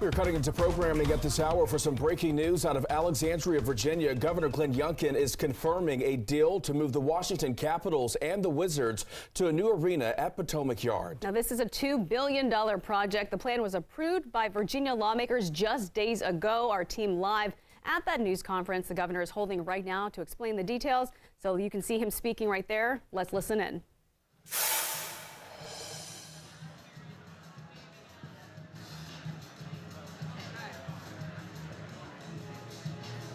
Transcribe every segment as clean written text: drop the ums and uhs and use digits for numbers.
We're cutting into programming at this hour for some breaking news out of Alexandria, Virginia. Governor Glenn Youngkin is confirming a deal to move the Washington Capitals and the Wizards to a new arena at Potomac Yard. Now, this is a $2 billion project. The plan was approved by Virginia lawmakers just days ago. Our team live at that news conference the governor is holding right now to explain the details. So you can see him speaking right there. Let's listen in.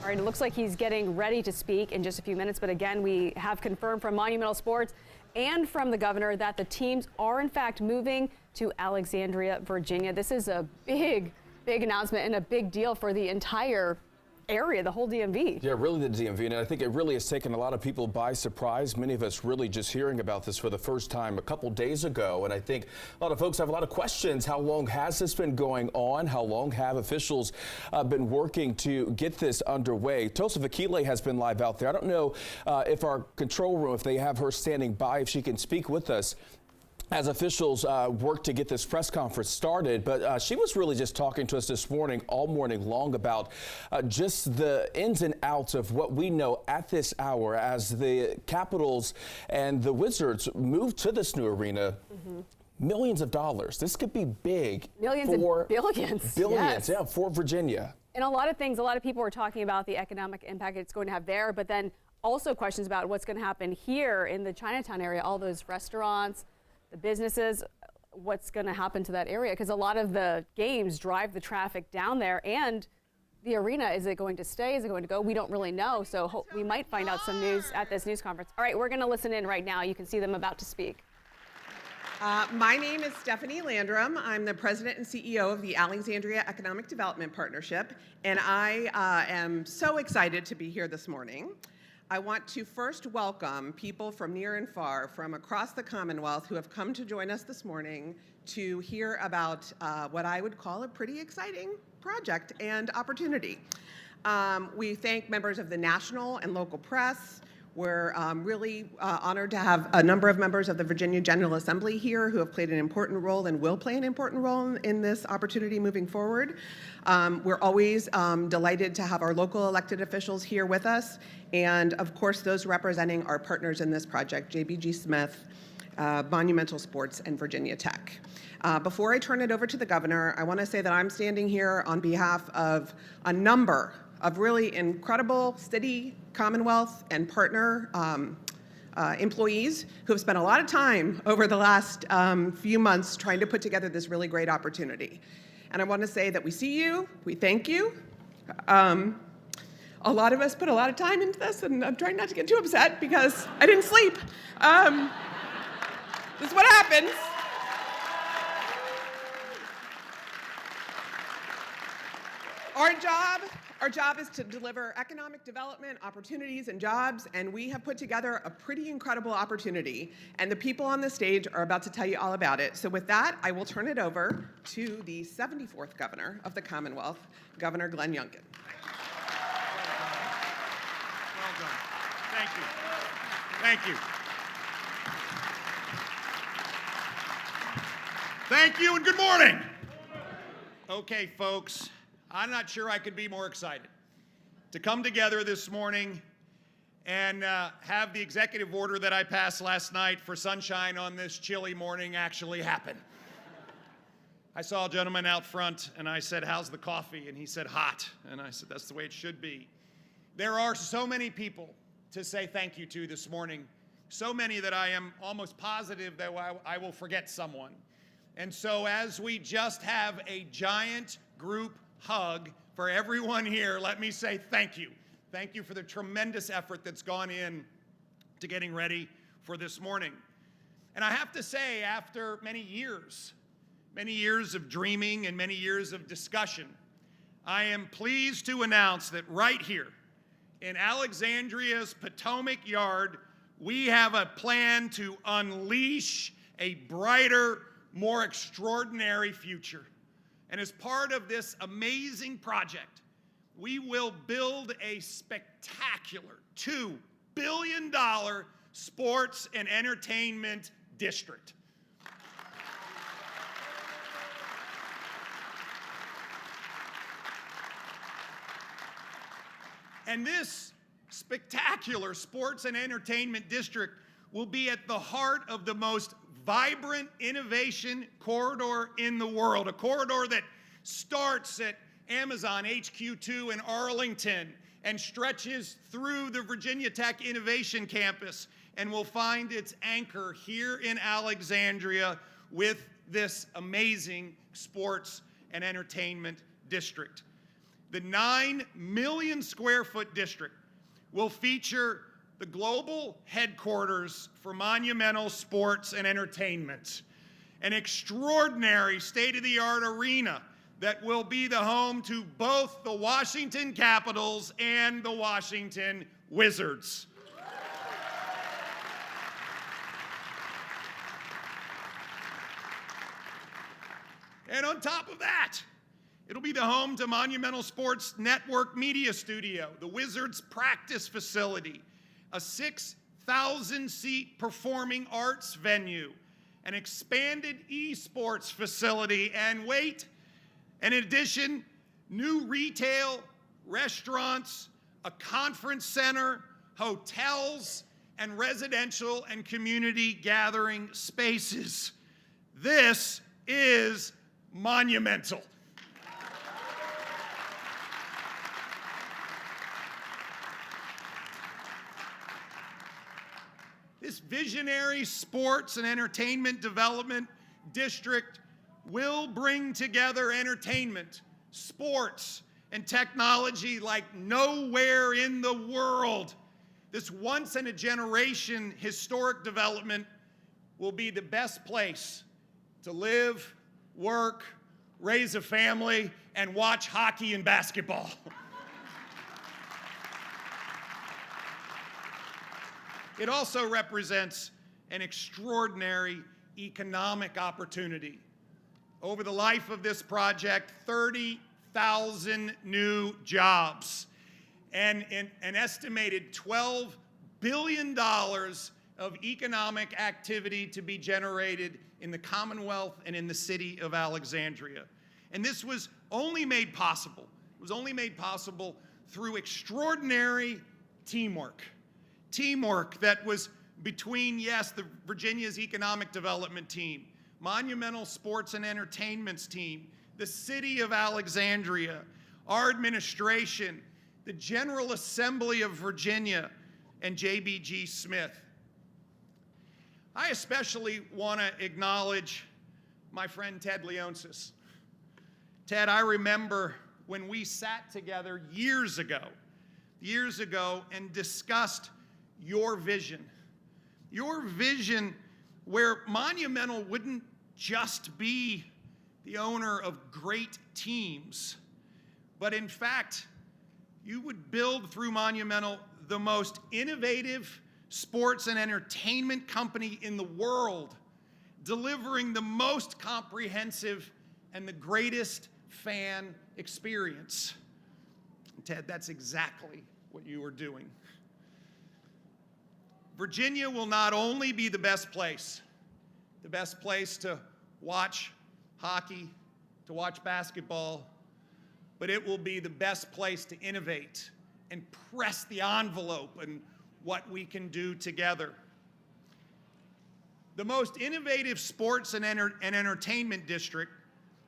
All right, it looks like he's getting ready to speak in just a few minutes. But again, we have confirmed from Monumental Sports and from the governor that the teams are in fact moving to Alexandria, Virginia. This is a big announcement and a big deal for the entire area, the whole DMV. Yeah, really the DMV, and I think it really has taken a lot of people by surprise. Many of us really just hearing about this for the first time a couple days ago, and I think a lot of folks have a lot of questions. How long has this been going on? How long have officials been working to get this underway? Tosa Vakile has been live out there. I don't know if our control room, if they have her standing by, if she can speak with us as officials work to get this press conference started. But she was really just talking to us this morning, all morning long, about just the ins and outs of what we know at this hour as the Capitals and the Wizards move to this new arena. Millions of dollars. This could be big. Millions for and billions. Billions, yes. Yeah, for Virginia. And a lot of things, a lot of people were talking about the economic impact it's going to have there, but then also questions about what's going to happen here in the Chinatown area, all those restaurants, the businesses, what's going to happen to that area, because a lot of the games drive the traffic down there, and the arena, is it going to stay, is it going to go? We don't really know, so we might find out some news at this news conference. All right, we're going to listen in right now. You can see them about to speak. My name is Stephanie Landrum. I'm the president and CEO of the Alexandria Economic Development Partnership, and I am so excited to be here this morning. I want to first welcome people from near and far, from across the Commonwealth, who have come to join us this morning to hear about what I would call a pretty exciting project and opportunity. We thank members of the national and local press. We're really honored to have a number of members of the Virginia General Assembly here who have played an important role and will play an important role in this opportunity moving forward. We're always delighted to have our local elected officials here with us, and of course those representing our partners in this project, JBG Smith, Monumental Sports, and Virginia Tech. Before I turn it over to the governor, I want to say that I'm standing here on behalf of a number of really incredible city, Commonwealth, and partner employees who have spent a lot of time over the last few months trying to put together this really great opportunity. And I want to say that we see you, we thank you. A lot of us put a lot of time into this, and I'm trying not to get too upset because I didn't sleep. This is what happens. Our job is to deliver economic development, opportunities, and jobs, and we have put together a pretty incredible opportunity, and the people on the stage are about to tell you all about it. So with that, I will turn it over to the 74th governor of the Commonwealth, Governor Glenn Youngkin. Well done. Thank you. Thank you. Thank you and good morning. Okay, folks. I'm not sure I could be more excited to come together this morning and have the executive order that I passed last night for sunshine on this chilly morning actually happen. I saw a gentleman out front and I said, "How's the coffee?" And he said, "Hot." And I said, "That's the way it should be." There are so many people to say thank you to this morning, so many that I am almost positive that I will forget someone. And so as we just have a giant group hug for everyone here, let me say thank you. Thank you for the tremendous effort that's gone in to getting ready for this morning. And I have to say, after many years of dreaming and many years of discussion, I am pleased to announce that right here in Alexandria's Potomac Yard, we have a plan to unleash a brighter, more extraordinary future. And as part of this amazing project, we will build a spectacular $2 billion sports and entertainment district. And this spectacular sports and entertainment district will be at the heart of the most vibrant innovation corridor in the world, a corridor that starts at Amazon HQ2 in Arlington and stretches through the Virginia Tech Innovation Campus and will find its anchor here in Alexandria with this amazing sports and entertainment district. The 9 million square foot district will feature the global headquarters for monumental sports and entertainment, an extraordinary state-of-the-art arena that will be the home to both the Washington Capitals and the Washington Wizards. And on top of that, it'll be the home to Monumental Sports Network Media Studio, the Wizards practice facility, a 6,000-seat performing arts venue, an expanded esports facility, and in addition, new retail, restaurants, a conference center, hotels, and residential and community gathering spaces. This is monumental. This visionary sports and entertainment development district will bring together entertainment, sports, and technology like nowhere in the world. This once-in-a-generation historic development will be the best place to live, work, raise a family, and watch hockey and basketball. It also represents an extraordinary economic opportunity. Over the life of this project, 30,000 new jobs and an estimated $12 billion of economic activity to be generated in the Commonwealth and in the city of Alexandria. And this was only made possible. It was only made possible through extraordinary teamwork. Teamwork that was between, yes, the Virginia's economic development team, Monumental Sports and Entertainment's team, the city of Alexandria, our administration, the General Assembly of Virginia, and JBG Smith. I especially want to acknowledge my friend Ted Leonsis. Ted, I remember when we sat together years ago, and discussed your vision where Monumental wouldn't just be the owner of great teams, but in fact, you would build through Monumental the most innovative sports and entertainment company in the world, delivering the most comprehensive and the greatest fan experience. And Ted, that's exactly what you are doing. Virginia will not only be the best place to watch hockey, to watch basketball, but it will be the best place to innovate and press the envelope in what we can do together. The most innovative sports and entertainment district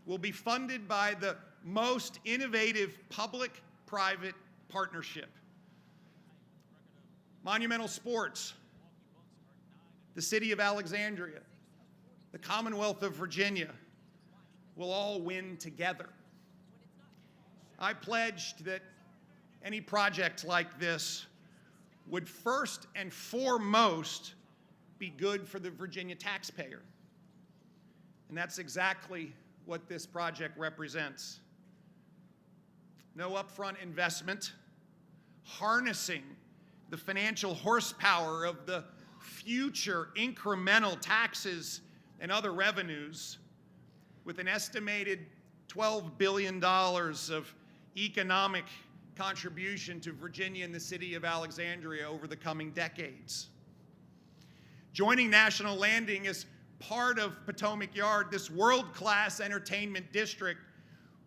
will be funded by the most innovative public-private partnership. Monumental Sports, the city of Alexandria, the Commonwealth of Virginia will all win together. I pledged that any project like this would first and foremost be good for the Virginia taxpayer. And that's exactly what this project represents. No upfront investment, harnessing the financial horsepower of the future incremental taxes and other revenues with an estimated $12 billion of economic contribution to Virginia and the city of Alexandria over the coming decades. Joining National Landing as part of Potomac Yard, this world-class entertainment district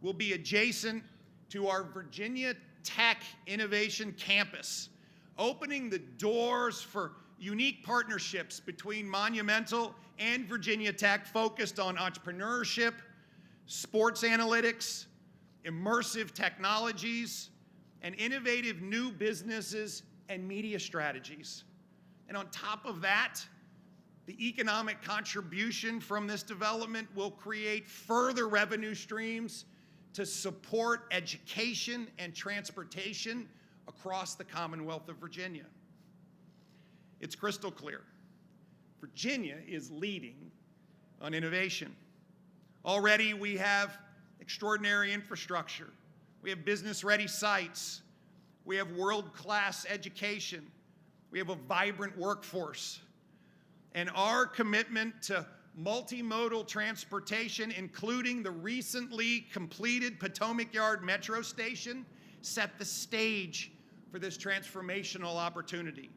will be adjacent to our Virginia Tech Innovation Campus, opening the doors for unique partnerships between Monumental and Virginia Tech focused on entrepreneurship, sports analytics, immersive technologies, and innovative new businesses and media strategies. And on top of that, the economic contribution from this development will create further revenue streams to support education and transportation across the Commonwealth of Virginia. It's crystal clear. Virginia is leading on innovation. Already we have extraordinary infrastructure. We have business-ready sites. We have world-class education. We have a vibrant workforce. And our commitment to multimodal transportation, including the recently completed Potomac Yard Metro Station, set the stage for this transformational opportunity.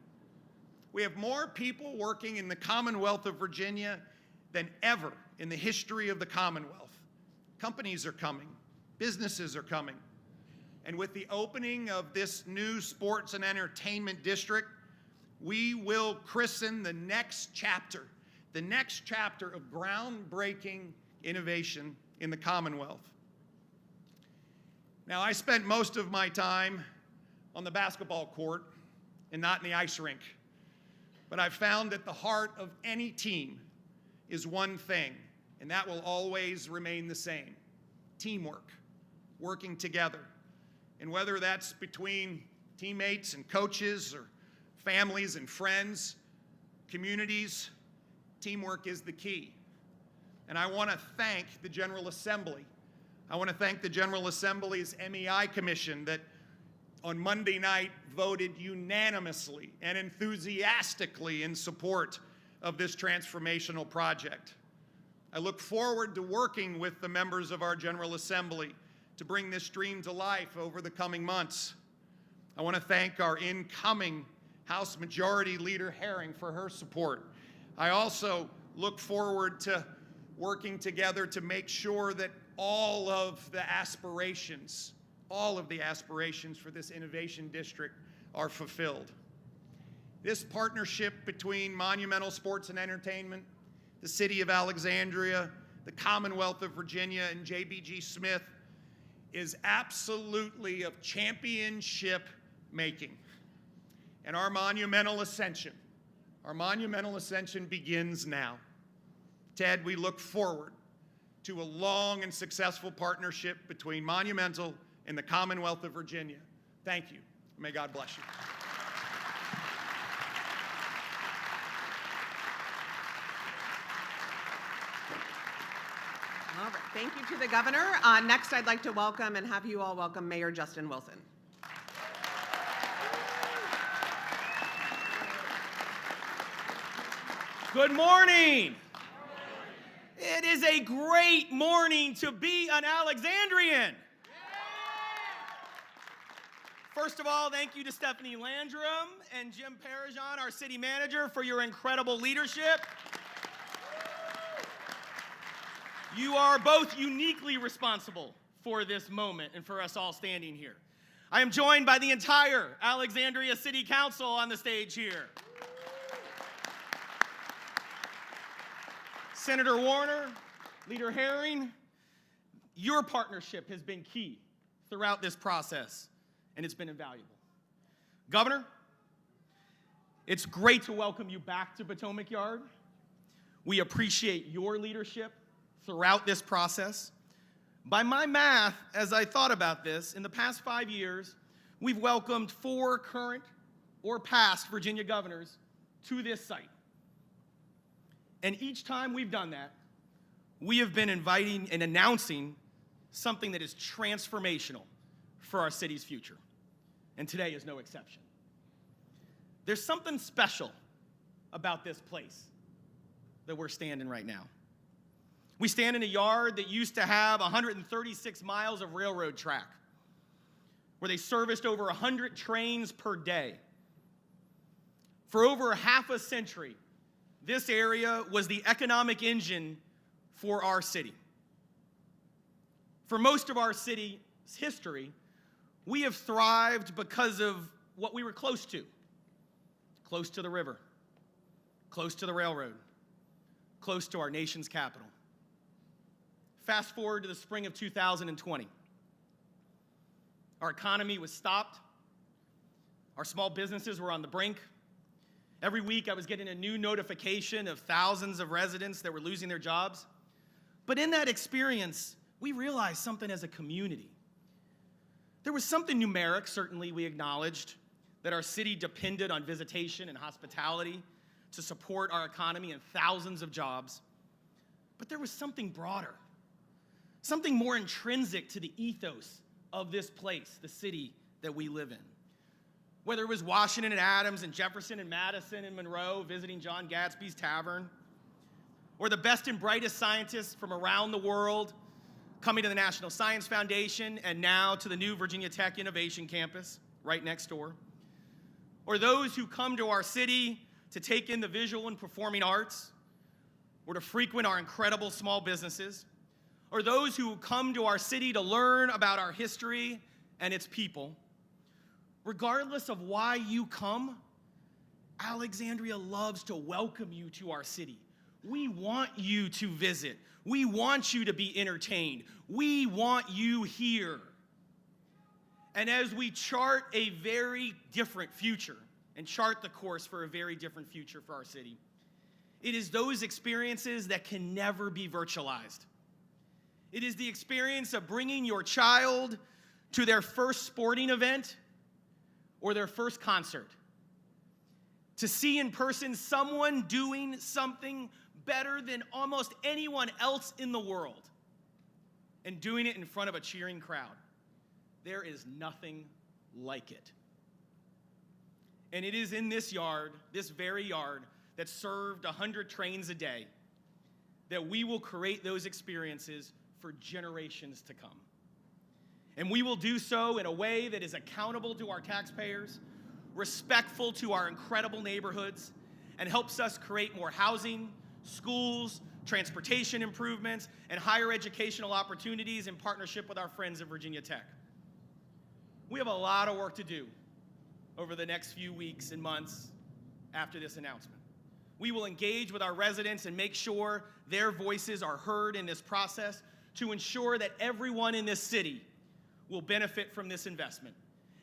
We have more people working in the Commonwealth of Virginia than ever in the history of the Commonwealth. Companies are coming, businesses are coming. And with the opening of this new sports and entertainment district, we will christen the next chapter of groundbreaking innovation in the Commonwealth. Now, I spent most of my time on the basketball court and not in the ice rink. But I've found that the heart of any team is one thing, and that will always remain the same: teamwork, working together. And whether that's between teammates and coaches or families and friends, communities, teamwork is the key. And I want to thank the General Assembly. I want to thank the General Assembly's MEI Commission that on Monday night voted unanimously and enthusiastically in support of this transformational project. I look forward to working with the members of our General Assembly to bring this dream to life over the coming months. I want to thank our incoming House Majority Leader Herring for her support. I also look forward to working together to make sure that all of the aspirations for this innovation district are fulfilled. This partnership between Monumental Sports and Entertainment, the City of Alexandria, the Commonwealth of Virginia, and JBG Smith is absolutely of championship making. And our monumental ascension begins now. Ted, we look forward to a long and successful partnership between Monumental and the Commonwealth of Virginia. Thank you. May God bless you. All right. Thank you to the governor. Next, I'd like to welcome and have you all welcome Mayor Justin Wilson. Good morning. It is a great morning to be an Alexandrian. First of all, thank you to Stephanie Landrum and Jim Parajan, our city manager, for your incredible leadership. You are both uniquely responsible for this moment and for us all standing here. I am joined by the entire Alexandria City Council on the stage here. Senator Warner, Leader Herring, your partnership has been key throughout this process, and it's been invaluable. Governor, it's great to welcome you back to Potomac Yard. We appreciate your leadership throughout this process. By my math, as I thought about this, in the past 5 years, we've welcomed 4 current or past Virginia governors to this site. And each time we've done that, we have been inviting and announcing something that is transformational for our city's future. And today is no exception. There's something special about this place that we're standing right now. We stand in a yard that used to have 136 miles of railroad track, where they serviced over 100 trains per day. For over half a century, this area was the economic engine for our city. For most of our city's history, We have thrived because of what we were close to. Close to the river, close to the railroad, close to our nation's capital. Fast forward to the spring of 2020. Our economy was stopped. Our small businesses were on the brink. Every week I was getting a new notification of thousands of residents that were losing their jobs. But in that experience, we realized something as a community. There was something numeric, certainly we acknowledged, that our city depended on visitation and hospitality to support our economy and thousands of jobs. But there was something broader, something more intrinsic to the ethos of this place, the city that we live in. Whether it was Washington and Adams and Jefferson and Madison and Monroe visiting John Gatsby's Tavern, or the best and brightest scientists from around the world coming to the National Science Foundation and now to the new Virginia Tech Innovation Campus right next door, or those who come to our city to take in the visual and performing arts, or to frequent our incredible small businesses, or those who come to our city to learn about our history and its people. Regardless of why you come, Alexandria loves to welcome you to our city. We want you to visit. We want you to be entertained. We want you here. And as we chart a very different future and chart the course for a very different future for our city, it is those experiences that can never be virtualized. It is the experience of bringing your child to their first sporting event or their first concert, to see in person someone doing something better than almost anyone else in the world and doing it in front of a cheering crowd. There is nothing like it. And it is in this yard, this very yard, that served 100 trains a day, that we will create those experiences for generations to come. And we will do so in a way that is accountable to our taxpayers, respectful to our incredible neighborhoods, and helps us create more housing, schools, transportation improvements, and higher educational opportunities in partnership with our friends at Virginia Tech. We have a lot of work to do over the next few weeks and months after this announcement. We will engage with our residents and make sure their voices are heard in this process to ensure that everyone in this city will benefit from this investment.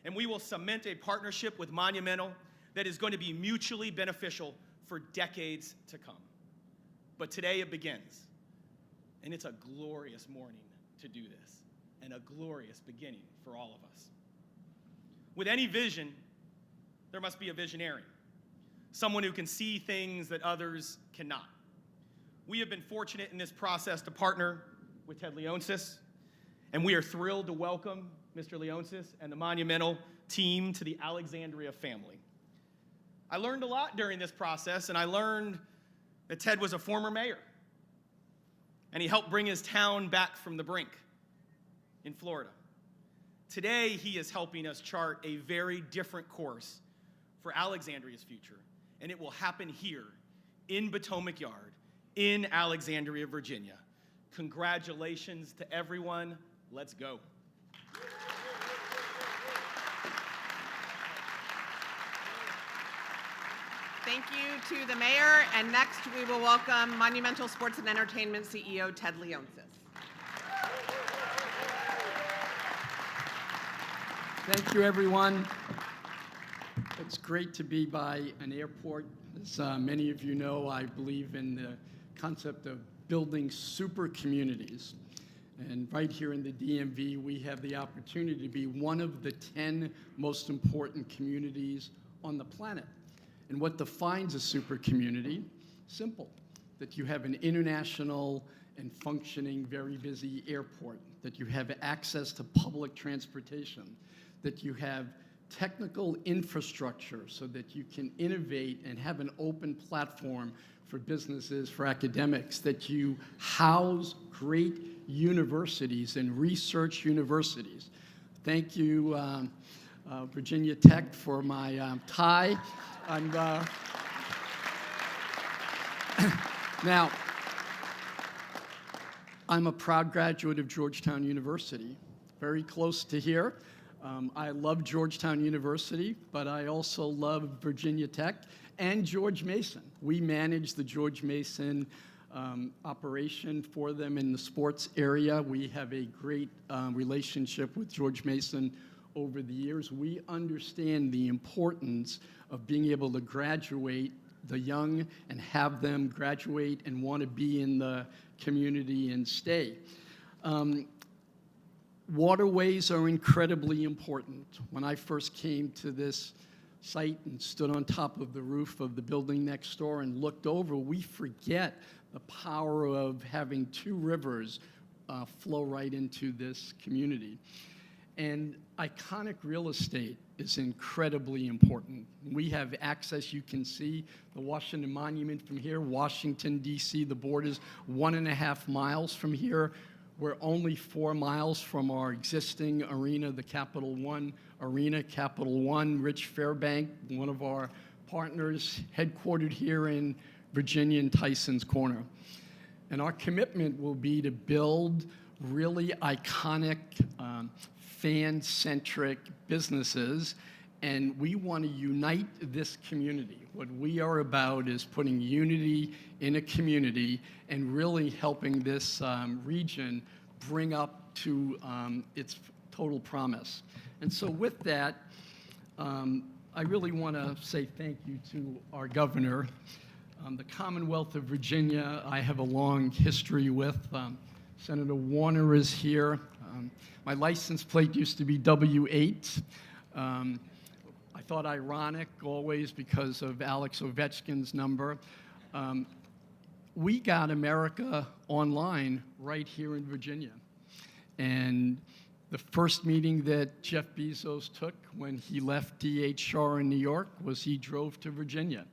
And we will cement a partnership with Monumental that is going to be mutually beneficial for decades to come. But today it begins, and it's a glorious morning to do this, and a glorious beginning for all of us. With any vision, there must be a visionary, someone who can see things that others cannot. We have been fortunate in this process to partner with Ted Leonsis, and we are thrilled to welcome Mr. Leonsis and the Monumental team to the Alexandria family. I learned a lot during this process, and I learned that Ted was a former mayor, and he helped bring his town back from the brink in Florida. Today, he is helping us chart a very different course for Alexandria's future, and it will happen here in Potomac Yard in Alexandria, Virginia. Congratulations to everyone. Let's go. Thank you to the mayor, and next we will welcome Monumental Sports and Entertainment CEO Ted Leonsis. Thank you, everyone. It's great to be by an airport. As many of you know, I believe in the concept of building super communities. And right here in the DMV, we have the opportunity to be one of the 10 most important communities on the planet. And what defines a super community? Simple, that you have an international and functioning, very busy airport, that you have access to public transportation, that you have technical infrastructure so that you can innovate and have an open platform for businesses, for academics, that you house great universities and research universities. Thank you, Virginia Tech, for my tie. Now, I'm a proud graduate of Georgetown University, very close to here. I love Georgetown University, but I also love Virginia Tech and George Mason. We manage the George Mason operation for them in the sports area. We have a great relationship with George Mason over the years. We understand the importance of being able to graduate the young and have them graduate and want to be in the community and stay. Waterways are incredibly important. When I first came to this site and stood on top of the roof of the building next door and looked over, we forget the power of having two rivers flow right into this community. And iconic real estate is incredibly important. We have access, you can see the Washington Monument from here, Washington, D.C., the border's 1.5 miles from here. We're only 4 miles from our existing arena, the Capital One Arena. Capital One, Rich Fairbank, one of our partners, headquartered here in Virginia in Tyson's Corner. And our commitment will be to build really iconic, fan-centric businesses, and we want to unite this community. What we are about is putting unity in a community and really helping this region bring up to its total promise. And so with that, I really want to say thank you to our governor. The Commonwealth of Virginia, I have a long history with. Senator Warner is here. My license plate used to be W8. I thought ironic always because of Alex Ovechkin's number. We got America online right here in Virginia. And the first meeting that Jeff Bezos took when he left DHR in New York was he drove to Virginia.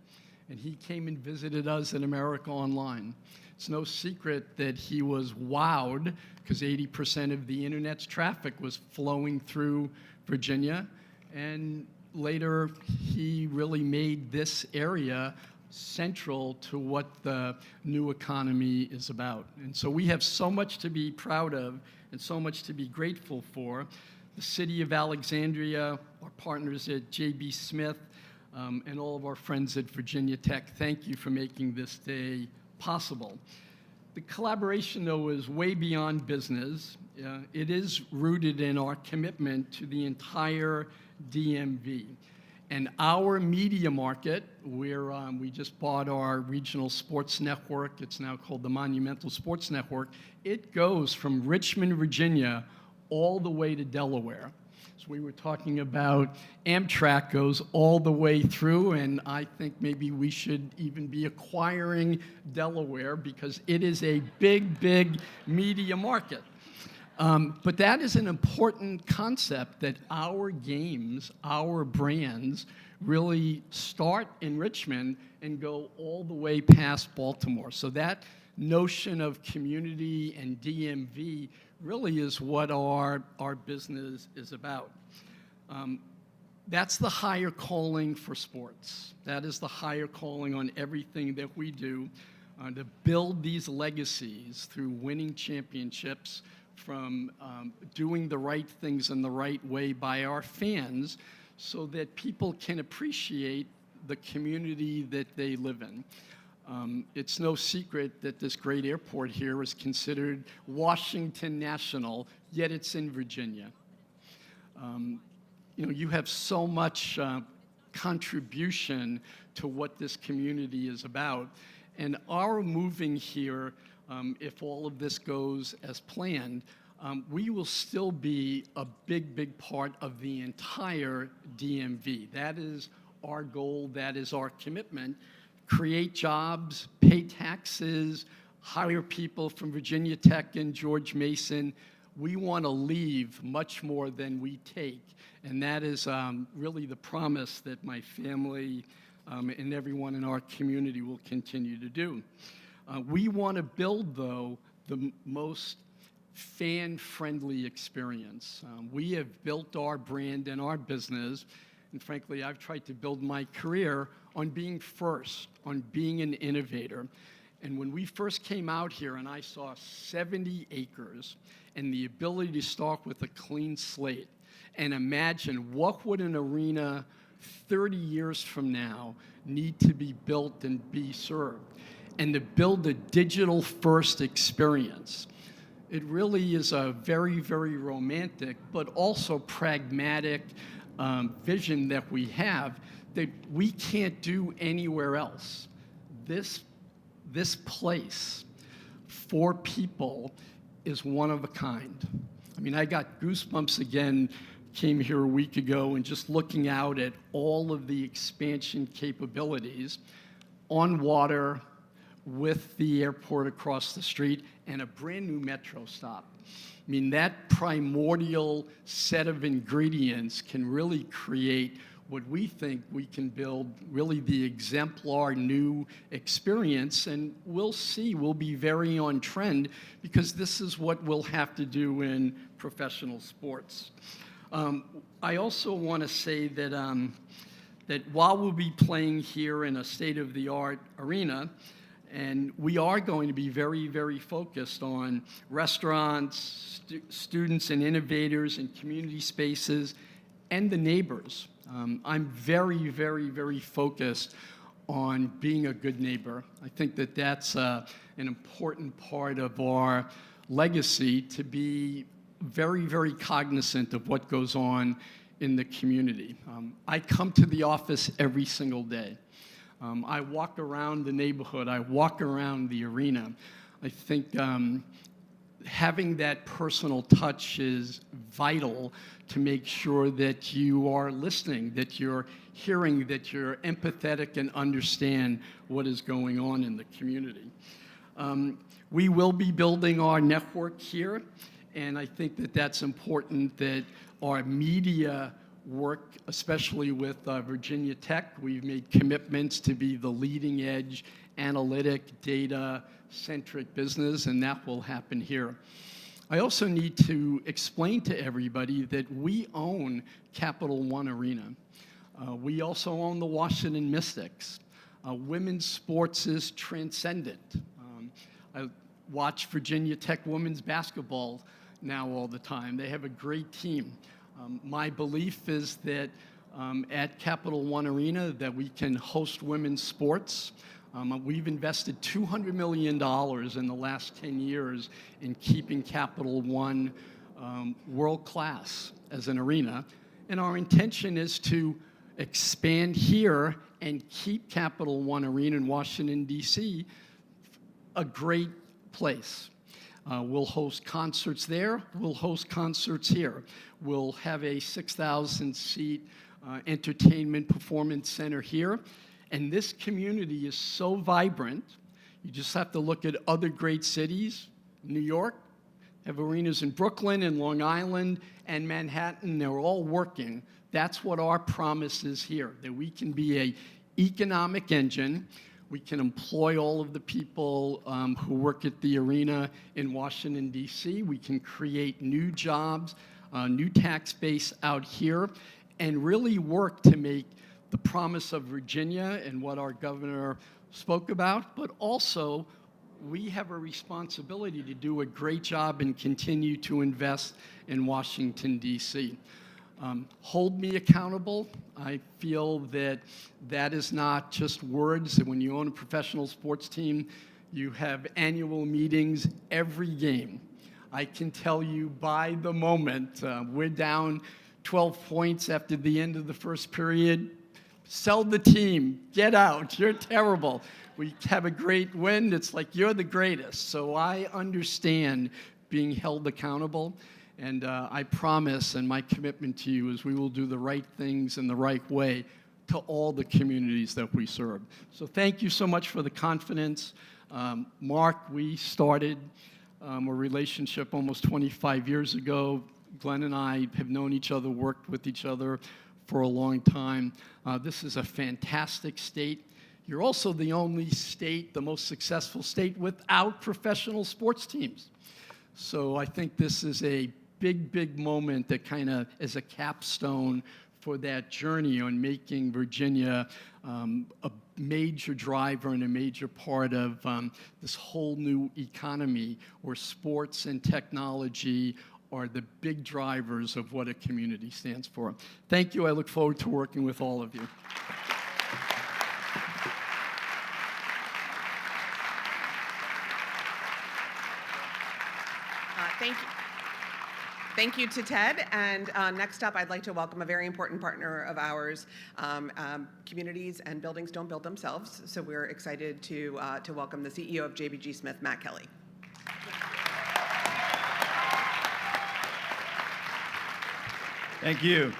And he came and visited us at America Online. It's no secret that he was wowed because 80% of the internet's traffic was flowing through Virginia. And later, he really made this area central to what the new economy is about. And so we have so much to be proud of and so much to be grateful for. The city of Alexandria, our partners at J.B. Smith, and all of our friends at Virginia Tech, thank you for making this day possible. The collaboration, though, is way beyond business. It is rooted in our commitment to the entire DMV. And our media market, where we just bought our regional sports network, it's now called the Monumental Sports Network, it goes from Richmond, Virginia, all the way to Delaware. So we were talking about Amtrak goes all the way through, and I think maybe we should even be acquiring Delaware because it is a big, big media market. But that is an important concept that our games, our brands, really start in Richmond and go all the way past Baltimore. So that notion of community and DMV really is what our business is about. That's the higher calling for sports. That is the higher calling on everything that we do, to build these legacies through winning championships, from doing the right things in the right way by our fans so that people can appreciate the community that they live in. It's no secret that this great airport here is considered Washington National, yet it's in Virginia. You have so much contribution to what this community is about. And our moving here, if all of this goes as planned, we will still be a big, big part of the entire DMV. That is our goal. That is our commitment. Create jobs, pay taxes, hire people from Virginia Tech and George Mason. We want to leave much more than we take. And that is really the promise that my family and everyone in our community will continue to do. We want to build, though, the most fan-friendly experience. We have built our brand and our business, and frankly, I've tried to build my career on being first, on being an innovator. And when we first came out here and I saw 70 acres and the ability to start with a clean slate and imagine what would an arena 30 years from now need to be built and be served, and to build a digital-first experience. It really is a very, very romantic, but also pragmatic vision that we have that we can't do anywhere else. This place for people is one of a kind. I mean, I got goosebumps again, came here a week ago, and just looking out at all of the expansion capabilities on water, with the airport across the street, and a brand new metro stop. I mean, that primordial set of ingredients can really create what we think we can build, really the exemplar new experience, and we'll see, we'll be very on trend, because this is what we'll have to do in professional sports. I also want to say that, that while we'll be playing here in a state-of-the-art arena, and we are going to be very, very focused on restaurants, students and innovators and community spaces, and the neighbors. I'm very, very, very focused on being a good neighbor. I think that that's an important part of our legacy, to be very, very cognizant of what goes on in the community. I come to the office every single day. I walk around the neighborhood, I walk around the arena. I think having that personal touch is vital to make sure that you are listening, that you're hearing, that you're empathetic and understand what is going on in the community. We will be building our network here, and I think that that's important, that our media work, especially with Virginia Tech. We've made commitments to be the leading edge, analytic, data-centric business, and that will happen here. I also need to explain to everybody that we own Capital One Arena. We also own the Washington Mystics. Women's sports is transcendent. I watch Virginia Tech women's basketball now all the time. They have a great team. My belief is that at Capital One Arena that we can host women's sports. We've invested $200 million in the last 10 years in keeping Capital One world-class as an arena. And our intention is to expand here and keep Capital One Arena in Washington, D.C. a great place. We'll host concerts there. We'll host concerts here. We'll have a 6,000-seat entertainment performance center here. And this community is so vibrant, you just have to look at other great cities. New York have arenas in Brooklyn and Long Island and Manhattan. They're all working. That's what our promise is here, that we can be an economic engine. We can employ all of the people who work at the arena in Washington, D.C. We can create new jobs, new tax base out here, and really work to make the promise of Virginia and what our governor spoke about, but also we have a responsibility to do a great job and continue to invest in Washington, D.C. Hold me accountable. I feel that that is not just words. When you own a professional sports team, you have annual meetings every game. I can tell you by the moment, we're down 12 points after the end of the first period. Sell the team, get out, you're terrible. We have a great win, it's like you're the greatest. So I understand being held accountable. And I promise, and my commitment to you is we will do the right things in the right way to all the communities that we serve. So thank you so much for the confidence. Mark, we started a relationship almost 25 years ago. Glenn and I have known each other, worked with each other for a long time. This is a fantastic state. You're also the only state, the most successful state without professional sports teams. So I think this is a big, big moment that kind of is a capstone for that journey on making Virginia a major driver and a major part of this whole new economy where sports and technology are the big drivers of what a community stands for. Thank you. I look forward to working with all of you. Thank you. Thank you to Ted. And next up, I'd like to welcome a very important partner of ours. Communities and buildings don't build themselves, so we're excited to welcome the CEO of JBG Smith, Matt Kelly. Thank you.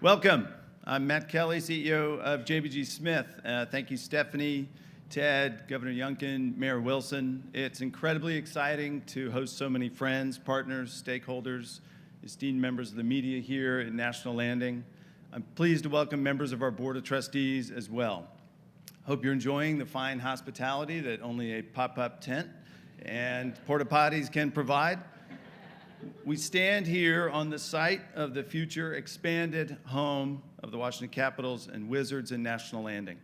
Welcome. I'm Matt Kelly, CEO of JBG Smith. Thank you, Stephanie, Ted, Governor Youngkin, Mayor Wilson. It's incredibly exciting to host so many friends, partners, stakeholders, esteemed members of the media here at National Landing. I'm pleased to welcome members of our Board of Trustees as well. Hope you're enjoying the fine hospitality that only a pop-up tent and porta potties can provide. We stand here on the site of the future expanded home of the Washington Capitals and Wizards in National Landing.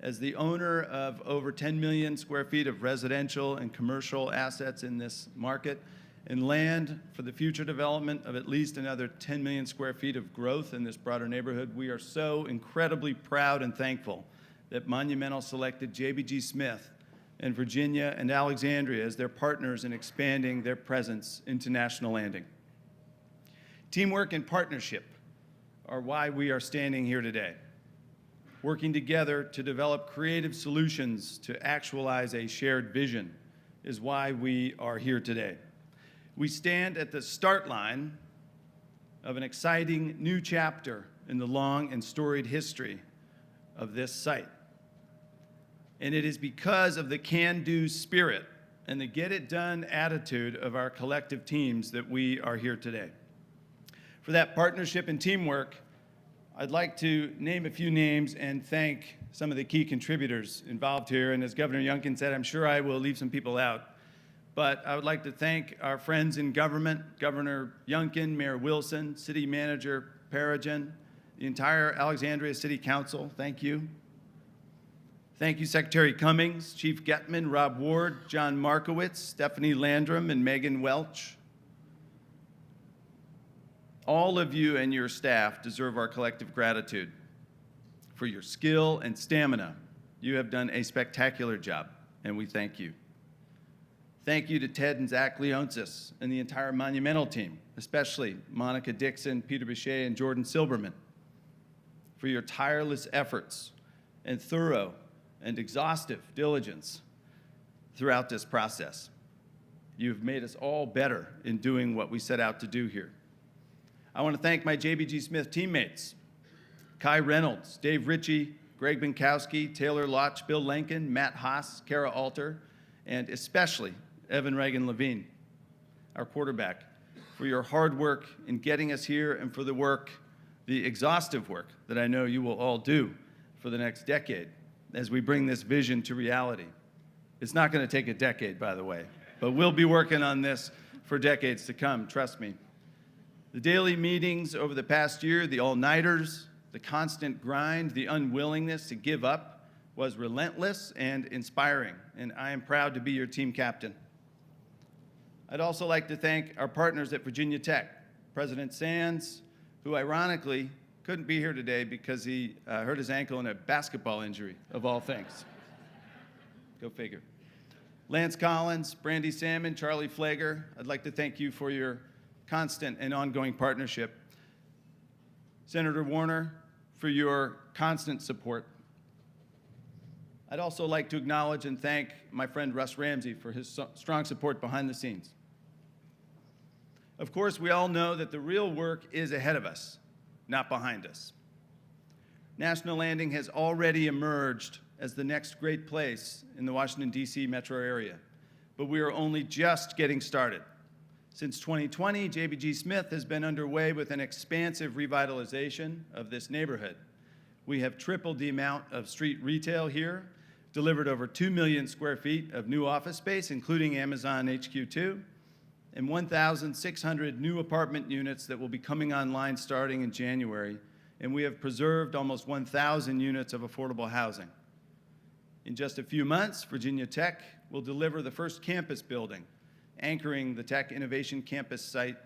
As the owner of over 10 million square feet of residential and commercial assets in this market and land for the future development of at least another 10 million square feet of growth in this broader neighborhood, we are so incredibly proud and thankful that Monumental selected JBG Smith and Virginia and Alexandria as their partners in expanding their presence into National Landing. Teamwork and partnership are why we are standing here today. Working together to develop creative solutions to actualize a shared vision is why we are here today. We stand at the start line of an exciting new chapter in the long and storied history of this site. And it is because of the can-do spirit and the get-it-done attitude of our collective teams that we are here today. For that partnership and teamwork, I'd like to name a few names and thank some of the key contributors involved here. And as Governor Youngkin said, I'm sure I will leave some people out. But I would like to thank our friends in government, Governor Youngkin, Mayor Wilson, City Manager Perigin, the entire Alexandria City Council, thank you. Thank you, Secretary Cummings, Chief Getman, Rob Ward, John Markowitz, Stephanie Landrum, and Megan Welch. All of you and your staff deserve our collective gratitude for your skill and stamina. You have done a spectacular job, and we thank you. Thank you to Ted and Zach Leonsis and the entire Monumental team, especially Monica Dixon, Peter Bichet, and Jordan Silberman, for your tireless efforts and thorough and exhaustive diligence throughout this process. You've made us all better in doing what we set out to do here. I want to thank my JBG Smith teammates, Kai Reynolds, Dave Ritchie, Greg Binkowski, Taylor Lotch, Bill Lenkin, Matt Haas, Kara Alter, and especially Evan Reagan Levine, our quarterback, for your hard work in getting us here and for the work, the exhaustive work that I know you will all do for the next decade as we bring this vision to reality. It's not going to take a decade, by the way, but we'll be working on this for decades to come, trust me. The daily meetings over the past year, the all-nighters, the constant grind, the unwillingness to give up was relentless and inspiring, and I am proud to be your team captain. I'd also like to thank our partners at Virginia Tech, President Sands, who ironically couldn't be here today because he hurt his ankle in a basketball injury, of all things. Go figure. Lance Collins, Brandy Salmon, Charlie Flager, I'd like to thank you for your constant and ongoing partnership. Senator Warner, for your constant support. I'd also like to acknowledge and thank my friend Russ Ramsey for his strong support behind the scenes. Of course, we all know that the real work is ahead of us, not behind us. National Landing has already emerged as the next great place in the Washington, D.C. metro area, but we are only just getting started. Since 2020, JBG Smith has been underway with an expansive revitalization of this neighborhood. We have tripled the amount of street retail here, delivered over 2 million square feet of new office space, including Amazon HQ2, and 1,600 new apartment units that will be coming online starting in January and we have preserved almost 1,000 units of affordable housing. In just a few months, Virginia Tech will deliver the first campus building, anchoring the Tech Innovation Campus site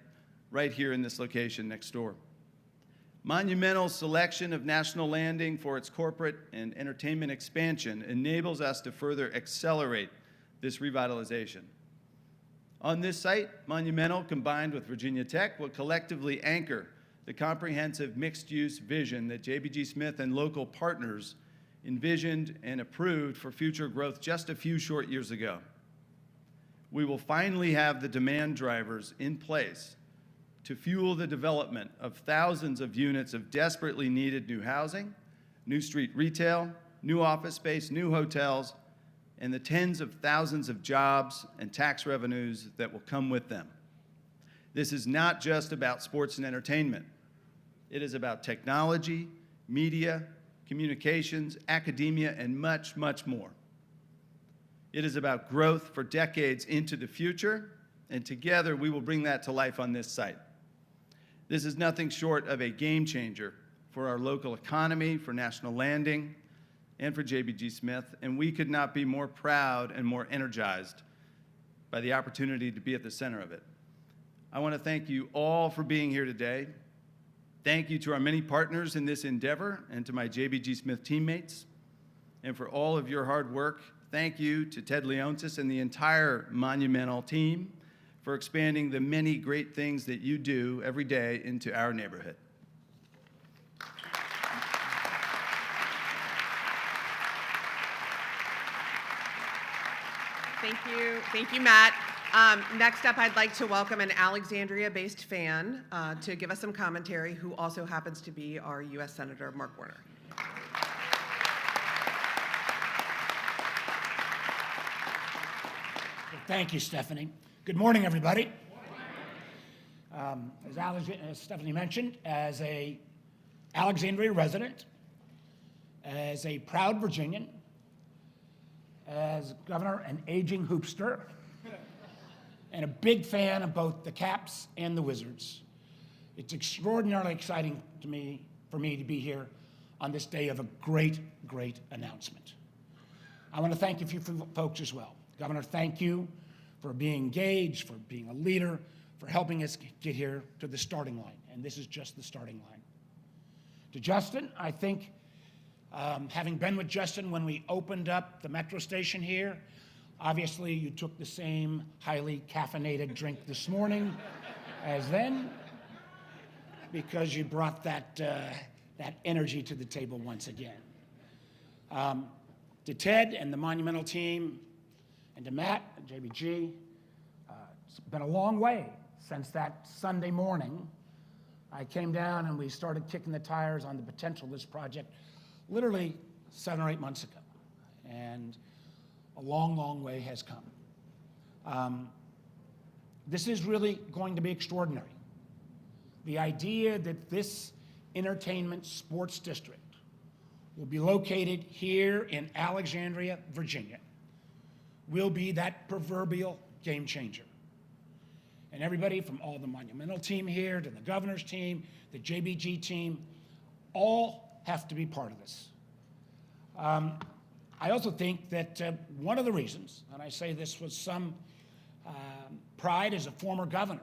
right here in this location next door. Monumental's selection of National Landing for its corporate and entertainment expansion enables us to further accelerate this revitalization. On this site, Monumental, combined with Virginia Tech, will collectively anchor the comprehensive mixed-use vision that JBG Smith and local partners envisioned and approved for future growth just a few short years ago. We will finally have the demand drivers in place to fuel the development of thousands of units of desperately needed new housing, new street retail, new office space, new hotels, and the tens of thousands of jobs and tax revenues that will come with them. This is not just about sports and entertainment. It is about technology, media, communications, academia, and much, much more. It is about growth for decades into the future, and together we will bring that to life on this site. This is nothing short of a game changer for our local economy, for National Landing, and for JBG Smith, and we could not be more proud and more energized by the opportunity to be at the center of it. I want to thank you all for being here today. Thank you to our many partners in this endeavor and to my JBG Smith teammates. And for all of your hard work, thank you to Ted Leonsis and the entire Monumental team for expanding the many great things that you do every day into our neighborhood. Thank you, Matt. Next up, I'd like to welcome an Alexandria-based fan to give us some commentary, who also happens to be our U.S. Senator Mark Warner. Thank you, Stephanie. Good morning, everybody. As Stephanie mentioned, as a Alexandria resident, as a proud Virginian, as governor, an aging hoopster, and a big fan of both the Caps and the Wizards, it's extraordinarily exciting for me to be here on this day of a great, great announcement. I want to thank you folks as well. Governor, thank you for being engaged, for being a leader, for helping us get here to the starting line. And this is just the starting line. To Justin, I think, having been with Justin when we opened up the metro station here, obviously you took the same highly caffeinated drink this morning as then, because you brought that energy to the table once again. To Ted and the Monumental team, and to Matt and JBG, it's been a long way since that Sunday morning I came down and we started kicking the tires on the potential of this project literally 7 or 8 months ago. And a long, long way has come. This is really going to be extraordinary. The idea that this entertainment sports district will be located here in Alexandria, Virginia, will be that proverbial game changer. And everybody from all the Monumental team here to the governor's team, the JBG team, all have to be part of this. I also think that one of the reasons, and I say this with some pride as a former governor,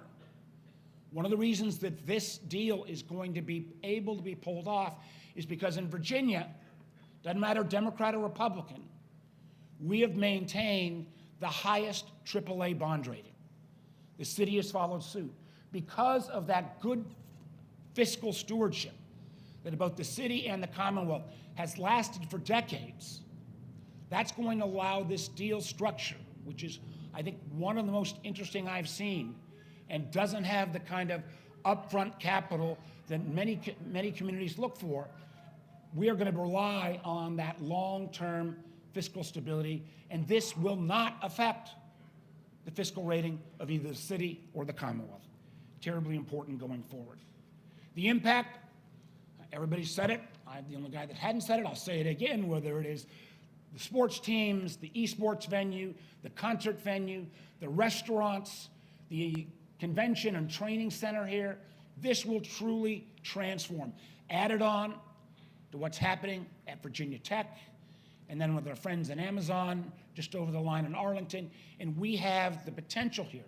one of the reasons that this deal is going to be able to be pulled off is because in Virginia, doesn't matter Democrat or Republican, we have maintained the highest AAA bond rating. The city has followed suit because of that good fiscal stewardship that both the city and the Commonwealth has lasted for decades. That's going to allow this deal structure, which is, I think, one of the most interesting I've seen, and doesn't have the kind of upfront capital that many communities look for. We are going to rely on that long-term fiscal stability, and this will not affect the fiscal rating of either the city or the Commonwealth. Terribly important going forward. The impact, everybody said it. I'm the only guy that hadn't said it. I'll say it again, whether it is the sports teams, the esports venue, the concert venue, the restaurants, the convention and training center here. This will truly transform. added on to what's happening at Virginia Tech, and then with our friends at Amazon, just over the line in Arlington. And we have the potential here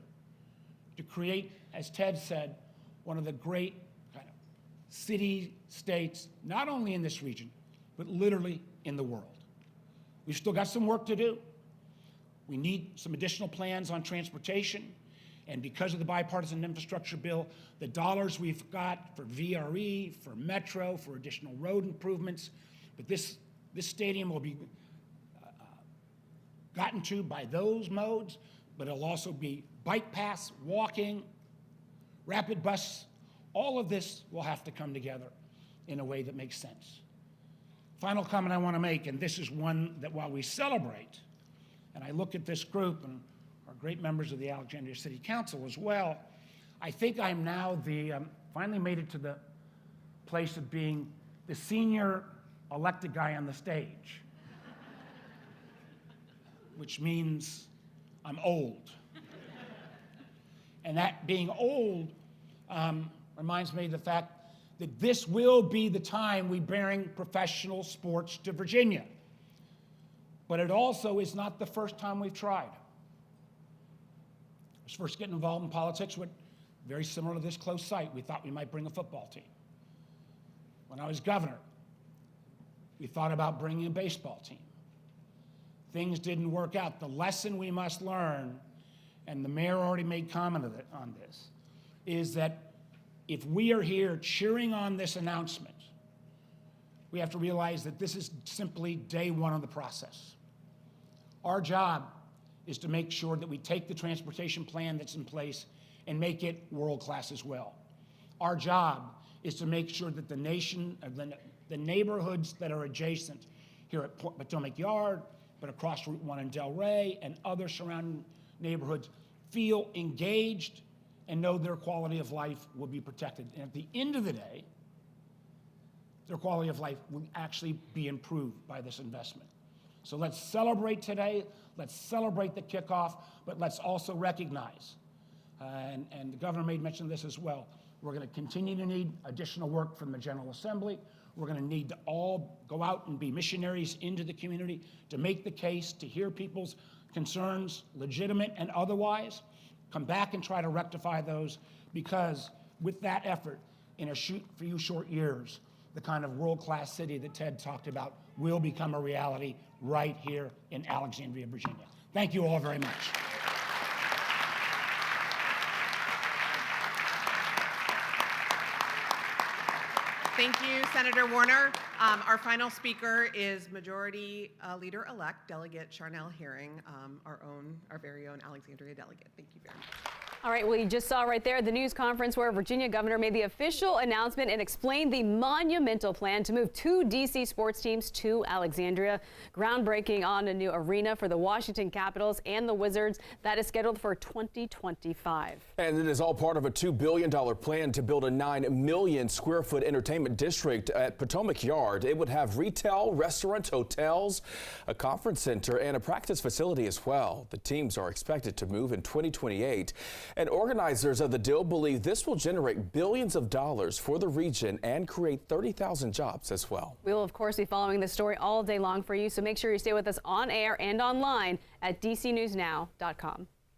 to create, as Ted said, one of the great kind of city-states, not only in this region, but literally in the world. We've still got some work to do. We need some additional plans on transportation. And because of the bipartisan infrastructure bill, the dollars we've got for VRE, for Metro, for additional road improvements, but this stadium will be gotten to by those modes, but it'll also be bike paths, walking, rapid bus. All of this will have to come together in a way that makes sense. Final comment I want to make, and this is one that while we celebrate, and I look at this group and our great members of the Alexandria City Council as well, I think I'm now finally made it to the place of being the senior elected guy on the stage, which means I'm old. And that being old reminds me of the fact that this will be the time we bring professional sports to Virginia. But it also is not the first time we've tried. I was first getting involved in politics with very similar to this close site. We thought we might bring a football team. When I was governor, we thought about bringing a baseball team. Things didn't work out. The lesson we must learn, and the mayor already made comment on this, is that if we are here cheering on this announcement, we have to realize that this is simply day one of the process. Our job is to make sure that we take the transportation plan that's in place and make it world-class as well. Our job is to make sure that the neighborhoods that are adjacent here at Potomac Yard, but across Route 1 in Delray and other surrounding neighborhoods feel engaged and know their quality of life will be protected. And at the end of the day, their quality of life will actually be improved by this investment. So let's celebrate today, let's celebrate the kickoff, but let's also recognize, and the governor made mention of this as well, we're going to continue to need additional work from the General Assembly. We're going to need to all go out and be missionaries into the community to make the case, to hear people's concerns, legitimate and otherwise, come back and try to rectify those, because with that effort, in a few short years, the kind of world-class city that Ted talked about will become a reality right here in Alexandria, Virginia. Thank you all very much. Thank you, Senator Warner. Our final speaker is Majority Leader-elect Delegate Charnel Herring, our very own Alexandria delegate. Thank you very much. All right, well, you just saw right there the news conference where Virginia governor made the official announcement and explained the monumental plan to move 2 D.C. sports teams to Alexandria, groundbreaking on a new arena for the Washington Capitals and the Wizards that is scheduled for 2025. And it is all part of a $2 billion plan to build a 9 million square foot entertainment district at Potomac Yard. It would have retail, restaurants, hotels, a conference center, and a practice facility as well. The teams are expected to move in 2028. And organizers of the deal believe this will generate billions of dollars for the region and create 30,000 jobs as well. We will, of course, be following this story all day long for you, so make sure you stay with us on air and online at dcnewsnow.com.